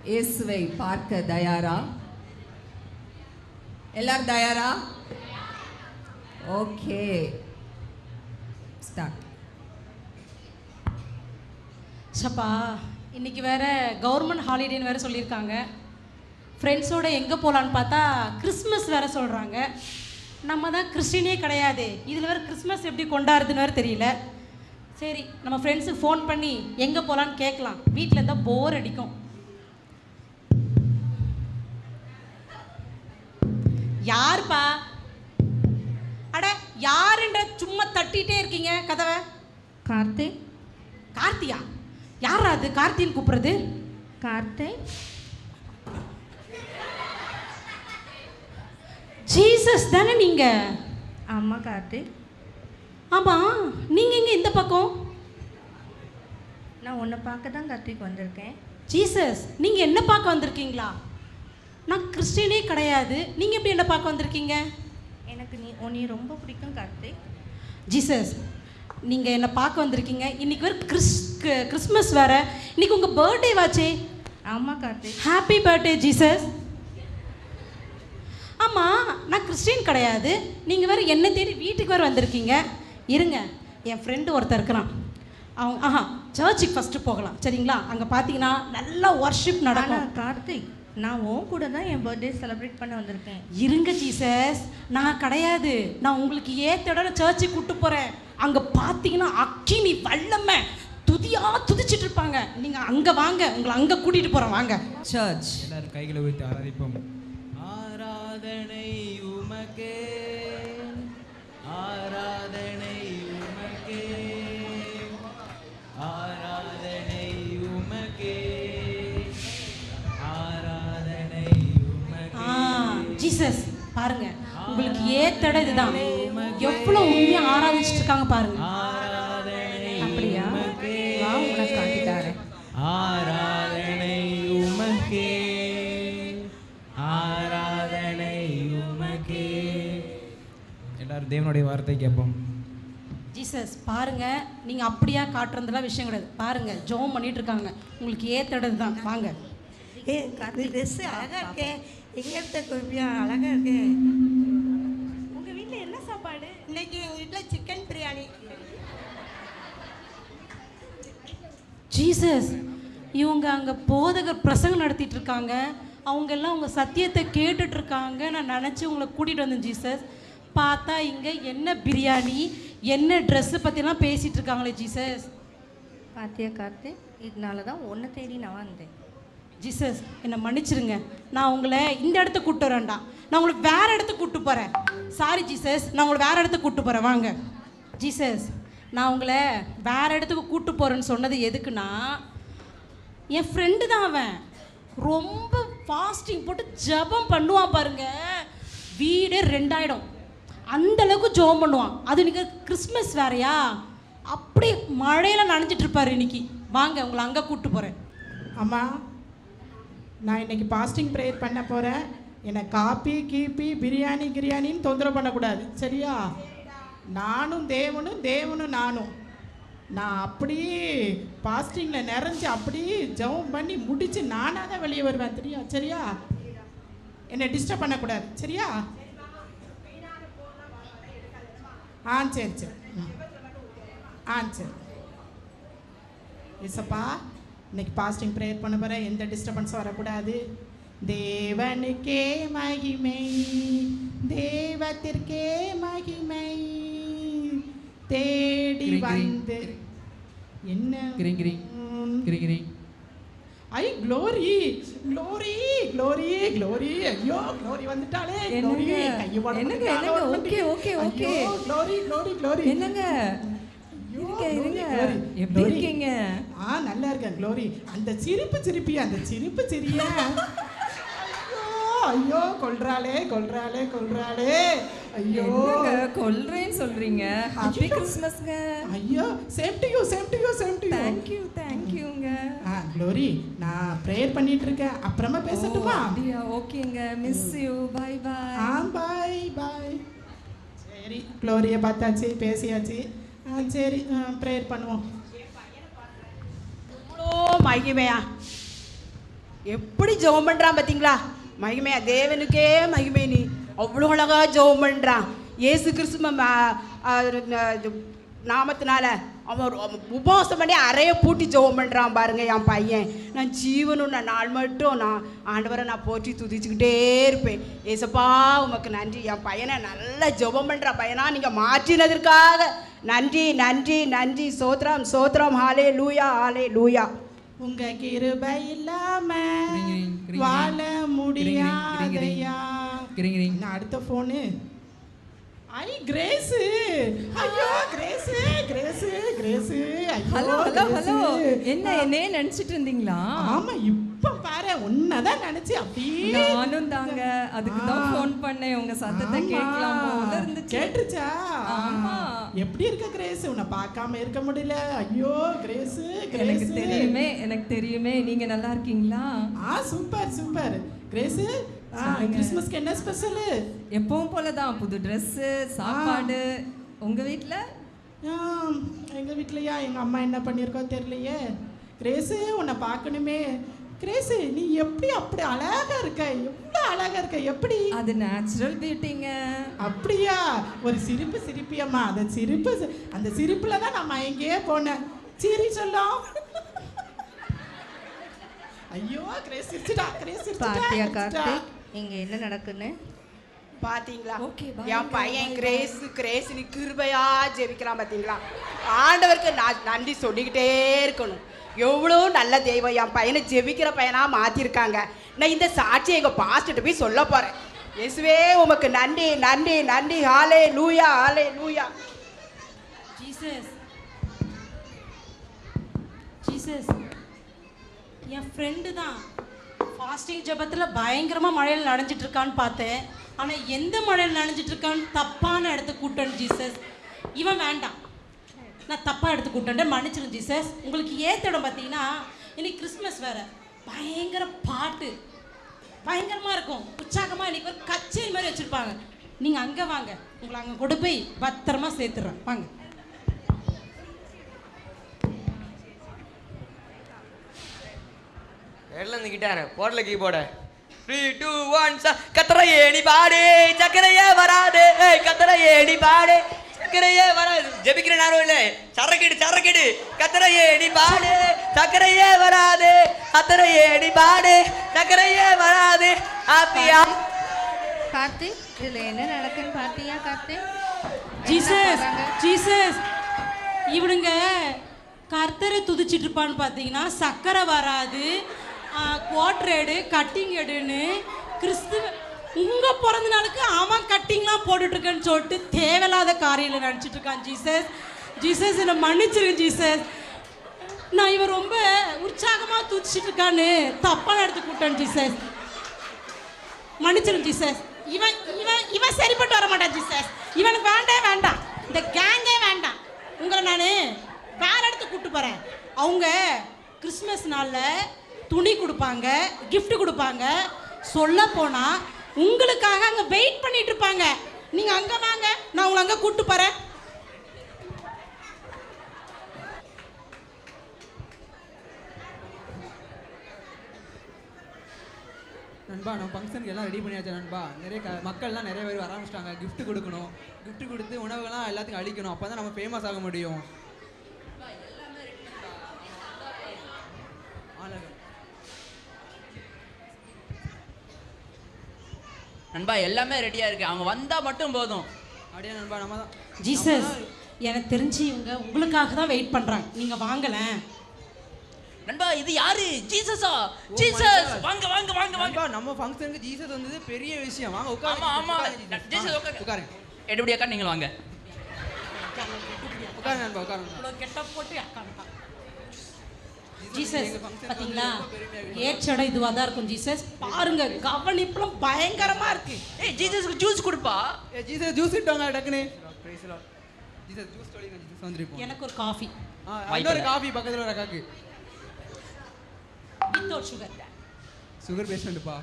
இயேசுவை பார்க்க தயாரா? எல்லாரும் தயாரா? Okay, start. சப்பா, இன்னைக்கு வேற கவர்மெண்ட் ஹாலிடேன்னு வேற சொல்லியிருக்காங்க. ஃப்ரெண்ட்ஸோட எங்கே போகலான்னு பார்த்தா கிறிஸ்மஸ் வேற சொல்கிறாங்க. நம்ம தான் கிறிஸ்டினே கிடையாது, இதில் வேறு கிறிஸ்மஸ் எப்படி கொண்டாடுறதுன்னு வேறு தெரியல. சரி, நம்ம ஃப்ரெண்ட்ஸுக்கு ஃபோன் பண்ணி எங்கே போகலான்னு கேட்கலாம். வீட்டில் இருந்தால் போர் அடிக்கும். யாருப்பா? அட யாருன்ற சும்மா தட்டிகிட்டே இருக்கீங்க கதவை. கார்த்திக். கார்த்தியா? யாரா அது கார்த்தின்னு கூப்பிடுறது? கார்த்திக். ஜீசஸ் தானே நீங்க? ஆமாம் கார்த்திக். ஆமாம், நீங்கள் எங்கே இந்த பக்கம்? நான் உன்னை பார்க்க தான் கார்த்திக் வந்திருக்கேன். ஜீசஸ், நீங்கள் என்ன பார்க்க வந்திருக்கீங்களா? நான் கிறிஸ்டினே கிடையாது, நீங்கள் எப்படி என்ன பார்க்க வந்திருக்கீங்க? எனக்கு உன்னை ரொம்ப பிடிக்கும் கார்த்திக். ஜீசஸ், நீங்கள் என்னை பார்க்க வந்திருக்கீங்க. இன்றைக்கி வேறு கிறிஸ்மஸ் வேறு. இன்றைக்கி உங்கள் பர்த்டே வாச்சே. ஆமாம் கார்த்திக். Happy birthday Jesus. ஆமாம், நான் கிறிஸ்டின் கிடையாது, நீங்கள் வேறு என்ன தேடி வீட்டுக்கு வேறு வந்திருக்கீங்க. இருங்க, என் ஃப்ரெண்டு ஒருத்தர் இருக்கிறான். அவங்க சர்ச்சுக்கு ஃபஸ்ட்டு போகலாம், சரிங்களா? அங்கே பார்த்தீங்கன்னா நல்லா ஒர்ஷிப் நடக்கும். கார்த்திக், நான் உன் கூட தான் என் பர்த்டே செலிப்ரேட் பண்ண வந்திருக்கேன். இருங்க ஜீசஸ், நான் கிடையாது. நான் உங்களுக்கு ஏத்தோட சர்ச்சுக்கு கூப்பிட்டு போகிறேன். அங்கே பார்த்தீங்கன்னா அக்கினி வல்லமை துதிச்சிட்டு இருப்பாங்க. நீங்கள் அங்கே வாங்க, உங்களை அங்கே கூட்டிகிட்டு போகிறேன், வாங்க. சர்ச் எல்லாரும் கைகளை வைத்து ஆராதிப்போம். ஆராதனை உமக்கே, ஆராதனை உமக்கே, ஆராதனை உமக்கே, ஆராதனை உமக்கே. ஜீசஸ் பாருங்க, உங்களுக்கு ஏத்தட இதுதான். எவ்வளோ உண்மையா ஆராதிச்சுட்டு இருக்காங்க பாருங்க. அப்படியா? வா, உனக்கு காட்டிட்டாரு. ஆராதனை உமக்கே, ஆராதனை உமக்கே. எல்லாரும் தேவனுடைய வார்த்தை கேட்போம். ஜீசஸ் பாருங்க, நீங்க அப்படியா காட்டுறதுலாம் விஷயம் கிடையாது. பாருங்க, ஜோம் பண்ணிட்டு இருக்காங்க. உங்களுக்கு ஏத்தடது தான், வாங்க. ட்ரெஸ்ஸு அழகாக இருக்கே, எங்கே எடுத்த குழப்பியா அழகாக இருக்கே. உங்கள் வீட்டில் என்ன சாப்பாடு? இன்னைக்கு எங்கள் வீட்டில் சிக்கன் பிரியாணி. ஜீசஸ், இவங்க அங்கே போதகர் பிரசங்கம் நடத்திட்டு இருக்காங்க. அவங்க எல்லாம் உங்கள் சத்தியத்தை கேட்டுட்டு இருக்காங்க. நான் நினச்சி உங்களை கூட்டிகிட்டு வந்தேன் ஜீசஸ். பார்த்தா இங்கே என்ன பிரியாணி, என்ன ட்ரெஸ்ஸு பற்றிலாம் பேசிகிட்டு இருக்காங்களே ஜீசஸ். பாத்தியா கார்த்திக், இதனால தான் உன்னை தேடி நான் வந்தேன். ஜீசஸ், என்னை மன்னிச்சிருங்க. நான் உங்களை இந்த இடத்துக்கு கூப்பிட்டு வரேன்டா, நான் உங்களை வேறு இடத்துக்கு கூப்பிட்டு போகிறேன். சாரி ஜீசஸ், நான் உங்களை வேறு இடத்துக்கு கூப்பிட்டு போகிறேன், வாங்க. ஜீசஸ், நான் உங்களை வேறு இடத்துக்கு கூப்பிட்டு போகிறேன்னு சொன்னது எதுக்குன்னா, என் ஃப்ரெண்டு தான் அவன். ரொம்ப ஃபாஸ்டிங் போட்டு ஜபம் பண்ணுவான் பாருங்க, வீடே 2 அந்தளவுக்கு ஜபம் பண்ணுவான். அது இன்னைக்கு கிறிஸ்மஸ் வேறையா, அப்படி மழையில் நனைஞ்சிட்டு இருப்பார் இன்னைக்கு. வாங்க, உங்களை அங்கே கூப்பிட்டு போகிறேன். அம்மா, நான் இன்னைக்கு பாஸ்டிங் ப்ரேயர் பண்ண போகிறேன். என்னை காப்பி கீப்பி பிரியாணின்னு தொந்தரவு பண்ணக்கூடாது, சரியா? நானும் தேவனும், தேவனும் நானும். நான் அப்படியே பாஸ்டிங்கில் நிறைஞ்சு அப்படியே ஜெபம் பண்ணி முடித்து நானாக தான் வெளியே வருவேன், தெரியா? சரியா? என்னை டிஸ்டர்ப் பண்ணக்கூடாது, சரியா? சரி சரி. சரி. இசப்பா, இன்னைக்கு பாஸ்டிங் ப்ரேயர் பண்ண போகிறேன், எந்த டிஸ்டர்பன்ஸும் வரக்கூடாது. தேவனுக்கே மகிமை, தேவத்திற்கே மகிமை, தேடி வந்து என்ன ஐ க்ளோரி க்ளோரி க்ளோரி க்ளோரி. ஐயோ, க்ளோரி வந்துட்டாலே. க்ளோரி என்னங்க okay okay okay. Glory glory glory. என்னங்க இருங்க, எப்படி இருக்கீங்க? நல்லா இருக்கேன் க்ளோரி. அந்த சிரிப்பு அந்த சிரிப்பு சிரியா. ஐயோ, கொல்றாளே. ஐயோ, கொல்றேன்னு சொல்றீங்க. ஹாப்பி கிறிஸ்மஸ்ங்க. ஐயோ, சேம் டு யூ. தேங்க்யூங்க. க்ளோரி, நான் ப்ரேயர் பண்ணிட்டு இருக்கேன், அப்புறமா பேசட்டுமா? அப்படியா? ஓகேங்க, மிஸ் யூ. Bye bye. சரி, க்ளோரியை பார்த்தாச்சு, பேசியாச்சு. சரி, ப்ரேயர் பண்ணுவோம். மகிமையா எப்படி ஜெபம் பண்ணுறான் பார்த்தீங்களா? மகிமையா, தேவனுக்கே மகிமை. நீ அவ்வளோ அழகாக ஜெபம் பண்ணுறான். இயேசு கிறிஸ்துவ நாமத்தினால அவன் உபவாசம் பண்ணி அறைய பூட்டி ஜெபம் பண்ணுறான் பாருங்க என் பையன். நான் ஜீவனும் நாள் மட்டும் நான் ஆண்டவரை நான் போற்றி துதிச்சுக்கிட்டே இருப்பேன். ஏசப்பா உமக்கு நன்றி. என் பையனை நல்லா ஜெபம் பண்ணுற பையனா நீங்கள் மாற்றினதற்காக நன்றி நன்றி நன்றி. சோத்ரம் சோத்ரம். ஹாலே லூயா ஹாலே லூயா. உங்க கிருபை இல்லாம வாழ முடியாதையா. அடுத்த போனு. ஐ கிரேஸ். ஐயோ grace grace grace. Hello hello hello, என்ன என்னே நினைச்சிட்டு இருந்தீங்களா? ஆமா, இப்ப பாரு உன்னதான் நினைச்சு அப்படியே. நானும் தாங்க அதுக்கு தான் ஃபோன் பண்ணேன். உங்க சத்தத்தை கேட்கலாம் போல இருந்துச்சு. கேட்டுச்சா? ஆமா. எப்படி இருக்க கிரேஸ்? உன்னை பார்க்காம இருக்க முடியல. ஐயோ கிரேஸ் எனக்கு கிரேஸ். தெரியுமே எனக்கு தெரியுமே. நீங்க நல்லா இருக்கீங்களா? Super super. கிரேஸ், கிறிஸ்மஸ்க்கு என்ன ஸ்பெஷல்? எப்பவும் போல தான், புது ட்ரெஸ், சாப்பாடு. உங்க வீட்ல? எங்க வீட்லயா? எங்க அம்மா என்ன பண்ணிருக்கோ தெரியலையே. கிரேஸ், உன்னை பார்க்கணுமே. கிரேஸ், நீ எப்படி அப்படி அழகா இருக்க? எவ்வளவு அழகா இருக்க? எப்படி? அது நேச்சுரல் பியூட்டிங்க. அப்படியா? ஒரு சிரிப்பு சிரிப்பியம்மா. அந்த சிரிப்புல தான் நான் மயங்கியே போனேன். சிரி சொல்லும். ஐயோ கிரேஸ் சிரிச்சுடா. கிரேஸ் பாத்தியா சிரிச்சுடா. கார்த்திக் இங்க என்ன நடக்குன்னு? பாத்தீங்களா? Okay, bye, என் bye, பையன் bye, கிரேஸ் நீ கிருபையா ஜெபிக்கிறான் பாத்தீங்களா? ஆண்டவருக்கு நான் நன்றி சொல்லிக்கிட்டே இருக்கணும். எவ்வளோ நல்ல தெய்வம் என் பையனை ஜெபிக்கிற பையனா மாத்திருக்காங்க. நான் இந்த சாட்சியை எங்க பாஸ்டர்ட்ட போய் சொல்ல போறேன். இயேசுவே உமக்கு நன்றி நன்றி நன்றி. ஹாலே லூயா ஹாலே லூயா. ஜீசஸ் ஜீசஸ் என் ஃப்ரெண்டு தான் ஃபாஸ்டிங் ஜெபத்தில் பயங்கரமாக மழையில் நனைஞ்சிட்டு இருக்கான்னு பார்த்தேன். ஆனால் எந்த மழையில் நனைஞ்சிட்டு இருக்கான்னு தப்பான இடத்துக்கு கூட்டணும் ஜீசஸ். இவன் வேண்டாம், நான் தப்பாக எடுத்து கூட்டேன், மன்னிச்சிடும் ஜீசஸ். உங்களுக்கு ஏற்ற இடம் பார்த்தீங்கன்னா இன்னைக்கு கிறிஸ்மஸ் வேறு, பயங்கர பாட்டு பயங்கரமாக இருக்கும், உற்சாகமாக இன்னைக்கு ஒரு கச்சேரி மாதிரி வச்சுருப்பாங்க. நீங்கள் அங்கே வாங்க, உங்களை அங்கே கொண்டு போய் பத்திரமா சேர்த்துடுறேன். வாங்க. எல்லாம் இந்த கிட்டாரு போடல கீபோர்டு. 3 2 1 கத்தரை ஏணி பாடு சக்கரையே வராது. கத்தரை ஏணி பாடு சக்கரையே வராது. ஜெபிக்கிற நேரம் இல்லை, சரக்கிடு கத்தரை ஏணி பாடு சக்கரையே வராது. கத்தரை ஏணி பாடு சக்கரையே வராது. ஹாப்பியா கார்த்திக் இதுல என்ன நடக்குன்னு பாத்தியா கார்த்திக்? ஜீசஸ் ஜீசஸ் இவனுங்க கர்த்தரை துதிச்சிட்டு இருப்பான்னு பார்த்தீங்கன்னா சக்கரை வராது, குவாட்ரேடு கட்டிங் எடுன்னு கிறிஸ்துவ உங்கள் பிறந்த நாளுக்கு அவன் கட்டிங்லாம் போட்டுட்ருக்கேன்னு சொல்லிட்டு தேவையில்லாத காரியத்தில் நினச்சிட்டு இருக்கான். ஜீசஸ் என்னை மன்னிச்சிருங்க ஜீசஸ். நான் இவன் ரொம்ப உற்சாகமாக துதிச்சிட்டு இருக்கான்னு தப்பான இடத்துக்கு கூட்டேன் ஜீசஸ். மன்னிச்சிருங்க ஜீசஸ். இவன் இவன் இவன் சரிப்பட்டு வர மாட்டான் ஜீசஸ். இவனுக்கு வேண்டாம், இந்த கேங்கே வேண்டாம். உங்களை நான் வேற இடத்துக்கு கூப்பிட்டு போகிறேன். அவங்க கிறிஸ்மஸ் நாளில் துணி கொடுப்பாங்க, gift கொடுப்பாங்க. சொல்ல போனால் உங்களுக்காக அங்கே வெயிட் பண்ணிட்டு இருப்பாங்க. நீங்கள் அங்கே வாங்க, நான் உங்களை அங்கே கூப்பிட்டு போகிறேன். நண்பா, நம்ம ஃபங்க்ஷனுக்கு எல்லாம் ரெடி பண்ணியாச்சு நண்பா. மக்கள்லாம் நிறைய பேர் வர ஆரம்பிச்சிட்டாங்க. gift கொடுக்கணும், gift கொடுத்து உணவுகள்லாம் எல்லாத்துக்கும் அளிக்கணும். அப்போ தான் நம்ம ஃபேமஸ் ஆக முடியும். நண்பா எல்லாமே ரெடியா இருக்கு, அவங்க வந்தா மட்டும் போதும். அப்படியே நண்பா, நம்ம தான் ஜீசஸ். எனக்கு தெரிஞ்சு இவங்க உங்களுக்காக தான் வெயிட் பண்ணுறாங்க. நீங்கள் வாங்கலேன் நண்பா. இது யாரு? ஜீசஸா? ஜீசஸ் வாங்க வாங்க வாங்க வாங்க. நண்பா, நம்ம ஃபங்க்ஷனுக்கு ஜீசஸ் வந்தது பெரிய விஷயம். வாங்க உட்காருங்க. ஆமா ஜீசஸ் உட்காருங்க. எடுபடி அக்கா நீங்க வாங்க. உட்காருங்க நண்பா, உட்காருங்க. இவ்வளோ கெட்ட போட்டு அக்காண்டா. ஜீசஸ் பார்த்தீங்களா, ஏற்றடம் இதுவாக தான் இருக்கும். ஜீசஸ் பாருங்க, கவனிப்புலாம் பயங்கரமா இருக்கு. ஏய் ஜீசஸ்க்கு ஜூஸ் கொடுப்பா. ஜீசஸ் ஜூஸ் இட்டாங்க டக்குனே. ஜீசஸ் ஜூஸ் தொலைங்க. ஜீசஸ் வந்திருப்போம். எனக்கு ஒரு காஃபி. இன்னொரு காஃபி பக்கத்துல ஒரு அக்காக்கு. Without sugar. சுகர் பேஷண்ட்ப்பா.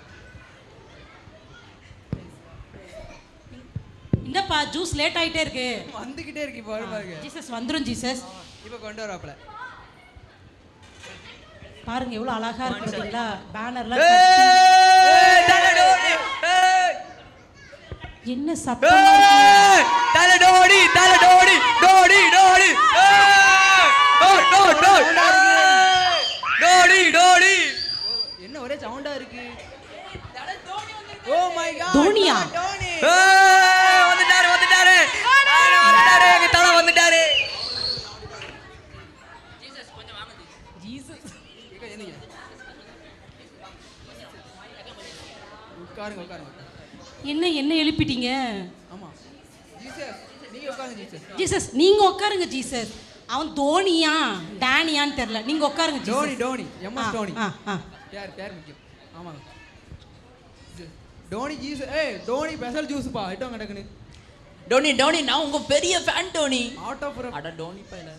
இந்தப்பா ஜூஸ் லேட் ஆயிட்டே இருக்கு. வந்துகிட்டே இருக்கு பாருங்க. ஜீசஸ் வந்துரும் ஜீசஸ். இப்போ கொண்டு வராப்ல. பாருங்க எவ்வளோ அழகா இருக்கு பார்த்தீங்களா பேனர்லாம் தலை டோனி என்ன சத்தம் தலை டோனி டோடி டோடி என்ன ஒரே சவுண்டா இருக்கு. ஓ மை காட், தோனியா? டோனி வந்துட்டாரு எங்க தலை வந்துட்டாரு. உட்காருங்க. என்ன எழுப்பிட்டீங்க? ஆமா ஜீசஸ், நீங்க உட்காருங்க ஜீசஸ். ஜீசஸ் நீங்க உட்காருங்க ஜீசஸ். அவன் தோனியா டேனியான்னு தெரியல, நீங்க உட்காருங்க ஜீசஸ். டோனி எம்எஸ் டோனி. ஆ. பேர் முக்கியம். ஆமாங்க Dhoni Jesus. Dhoni special juice பா ஐட்டம் கிடக்குன்னு. டோனி நான் உங்க பெரிய ஃபேன் டோனி. அவுட் ஆஃப் அட டோனி பையல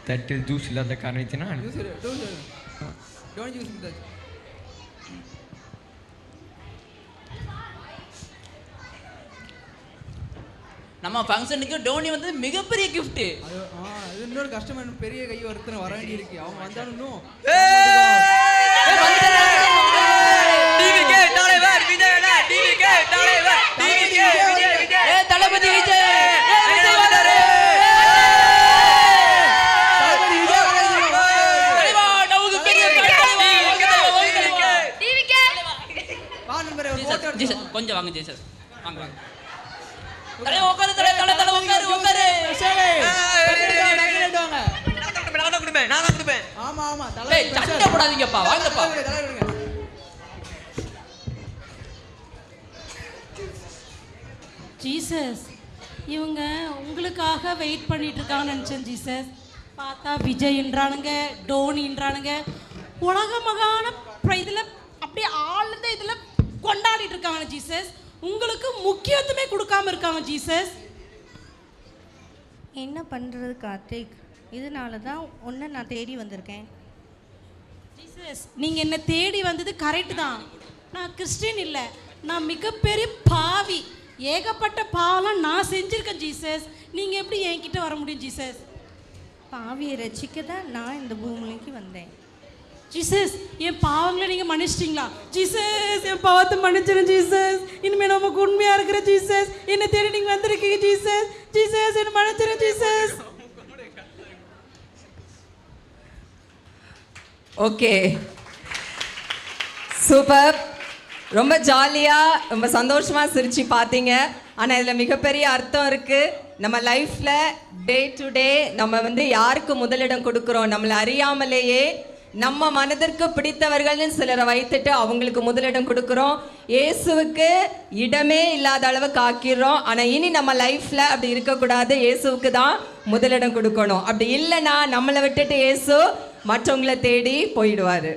தட்டில் ஜூஸ் இல்லாத காரணத்தினால் டோனி ஜூஸ் இருந்தாச்சு. நம்ம ஃபங்க்ஷனுக்கு டோனி வந்து மிகப்பெரிய கிஃப்ட். அது இன்னொரு கஸ்டமர் பெரிய கை ஒருத்தர் வர வேண்டி இருக்கு. அவங்க வந்தாலும் இன்னும் டிவிகே தலைவர் விஜய் தளபதி விஜய் வந்தாரு. கொஞ்சம் வாங்க ஜீசஸ் வாங்க. தலை உட்காரு தலை உட்காரு. நான் தான் கொடுப்பேன். ஆமா டேய் சண்டை போடாதீங்கப்பா, வாங்கப்பா. ஜீசஸ் இவங்க உங்களுக்காக வெயிட் பண்ணிட்டு இருக்காங்கன்னு நினச்சேன் ஜீசஸ். பார்த்தா விஜய்ன்றானுங்க, டோனின்றானுங்க, உலக மகான இதில் அப்படியே ஆழ்ந்த இதில் கொண்டாடிட்டு இருக்காங்க ஜீசஸ். உங்களுக்கு முக்கியத்துவமே கொடுக்காம இருக்காங்க ஜீசஸ். என்ன பண்ணுறது கார்த்திக், இதனால தான் உன்னை நான் தேடி வந்திருக்கேன். ஜீசஸ் நீங்கள் என்னை தேடி வந்தது கரெக்டு தான். நான் கிறிஸ்டின் இல்லை, நான் மிகப்பெரிய பாவி. ஏகப்பட்ட பாவம் நான் செஞ்சுருக்கேன் ஜீசஸ். நீங்கள் எப்படி என்கிட்ட வர முடியும் ஜீசஸ்? பாவியை ரசிக்க தான் நான் இந்த பூமிக்கு வந்தேன். ஜீசஸ் என் பாவங்களை நீங்கள் மன்னிச்சிட்டிங்களா? ஜீசஸ் என் பாவத்தை மன்னிச்சிடும் ஜீசஸ். இனிமேல் நமக்கு உண்மையாக இருக்கிற ஜீசஸ். என்னை தேடி நீங்கள் வந்திருக்கீங்க ஜீசஸ். ஜீசஸ் என்னை மன்னிச்சிடும் ஜீசஸ். Okay, super. ரொம்ப ஜாலியாக ரொம்ப சந்தோஷமாக சிரிச்சு பார்த்தீங்க. ஆனால் இதில் மிகப்பெரிய அர்த்தம் இருக்குது. நம்ம லைஃப்பில் டே டு டே நம்ம வந்து யாருக்கு முதலிடம் கொடுக்குறோம், நம்மளை அறியாமலேயே நம்ம மனதிற்கு பிடித்தவர்கள்னு சிலரை வைத்துட்டு அவங்களுக்கு முதலிடம் கொடுக்குறோம். இயேசுவுக்கு இடமே இல்லாத அளவுக்கு ஆக்கிடுறோம். ஆனால் இனி நம்ம லைஃப்பில் அப்படி இருக்கக்கூடாது, இயேசுவுக்கு தான் முதலிடம் கொடுக்கணும். அப்படி இல்லைன்னா நம்மளை விட்டுட்டு இயேசு மற்றவங்களை தேடி போயிடுவார்.